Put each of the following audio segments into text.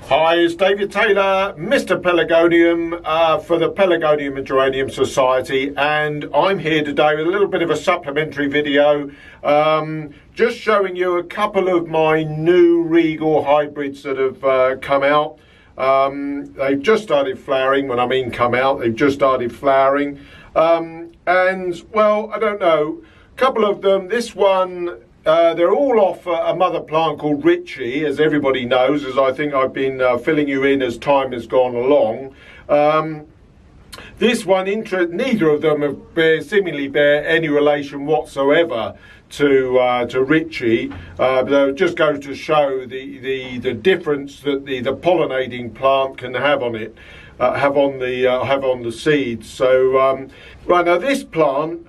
Hi, it's David Taylor, Mr. Pelargonium for the Pelargonium and Geranium Society, and I'm here today with a little bit of a supplementary video just showing you a couple of my new Regal hybrids that have come out. They've just started flowering. When I mean come out, they've just started flowering, and well, I don't know, a couple of them, this one, they're all off a mother plant called Richie, as everybody knows, as I think I've been filling you in as time has gone along. This one, neither of them seemingly bear any relation whatsoever to Richie, but it just goes to show the difference that the pollinating plant can have on it. Have on the seeds. So right now, this plant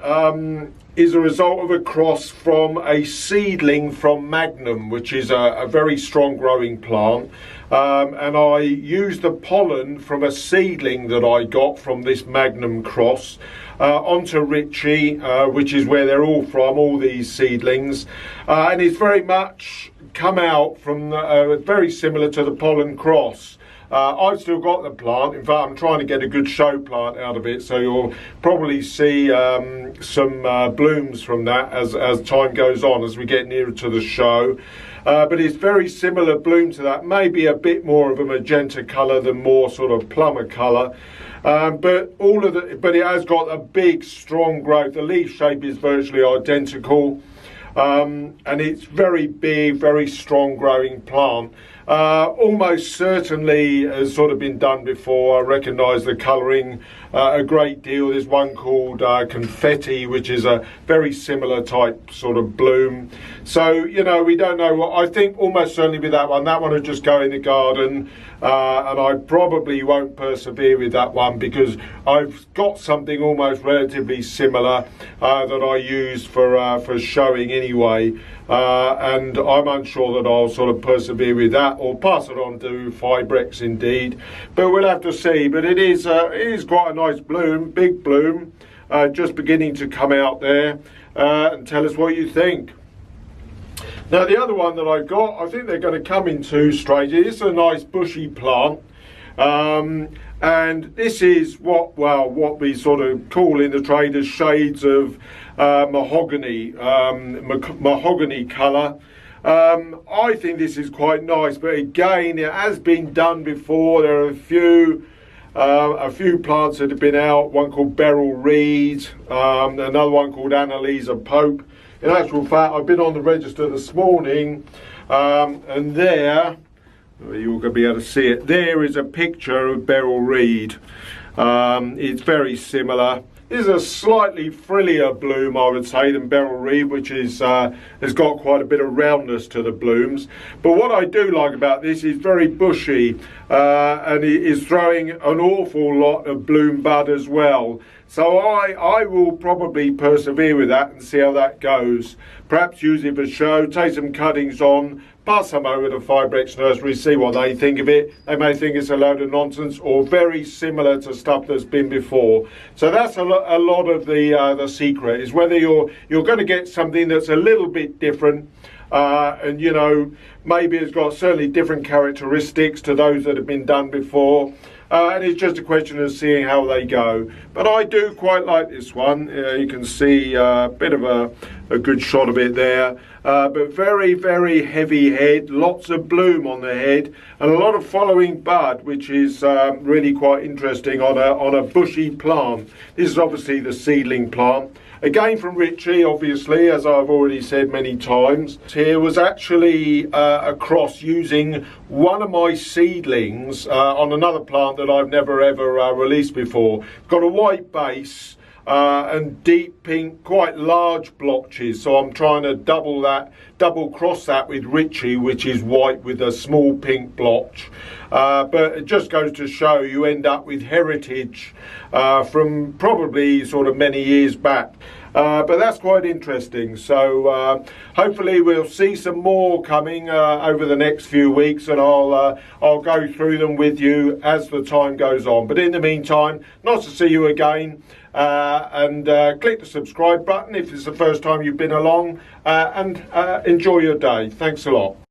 is a result of a cross from a seedling from Magnum, which is a very strong growing plant, and I used the pollen from a seedling that I got from this Magnum cross onto Richie, which is where they're all from, all these seedlings, and it's very much come out from very similar to the pollen cross. I've still got the plant. In fact, I'm trying to get a good show plant out of it, so you'll probably see some blooms from that as time goes on, as we get nearer to the show. But it's very similar bloom to that, maybe a bit more of a magenta colour than more sort of plumber colour. But it has got a big, strong growth. The leaf shape is virtually identical. And it's very big, very strong growing plant. Almost certainly has sort of been done before. I recognise the colouring a great deal. There's one called Confetti, which is a very similar type sort of bloom. So, you know, we don't know what. I think almost certainly with that one will just go in the garden, and I probably won't persevere with that one because I've got something almost relatively similar that I use for showing anyway, and I'm unsure that I'll sort of persevere with that or pass it on to Fibrex indeed, but we'll have to see. But it is quite a nice bloom, big bloom, just beginning to come out there, and tell us what you think. Now, the other one that I've got, I think they're going to come in two stages. It's a nice bushy plant, and this is what we sort of call in the trade as shades of mahogany colour. I think this is quite nice, but again, it has been done before. There are a few plants that have been out. One called Beryl Reed, another one called Annalisa Pope. In actual fact, I've been on the register this morning, and there, you're going to be able to see it, there is a picture of Beryl Reed. It's very similar. This is a slightly frillier bloom, I would say, than Beryl Reed, which is has got quite a bit of roundness to the blooms. But what I do like about this is very bushy, and it is throwing an awful lot of bloom bud as well. So I will probably persevere with that and see how that goes. Perhaps use it for show, take some cuttings on, pass them over to Fibrex Nursery, see what they think of it. They may think it's a load of nonsense or very similar to stuff that's been before. So that's a lot of the secret, is whether you're going to get something that's a little bit different, and you know, maybe it's got certainly different characteristics to those that have been done before. And it's just a question of seeing how they go. But I do quite like this one. You can see a bit of a good shot of it there. But very, very heavy head, lots of bloom on the head, and a lot of following bud, which is really quite interesting on a bushy plant. This is obviously the seedling plant. Again from Richie, obviously, as I've already said many times. Here was actually a cross using one of my seedlings on another plant that I've never ever released before. It's got a white base and deep pink, quite large blotches. So I'm trying to double cross that with Richie, which is white with a small pink blotch. But it just goes to show you end up with heritage from probably sort of many years back. But that's quite interesting. So hopefully we'll see some more coming over the next few weeks, and I'll go through them with you as the time goes on. But in the meantime, nice to see you again, and click the subscribe button if it's the first time you've been along, and enjoy your day. Thanks a lot.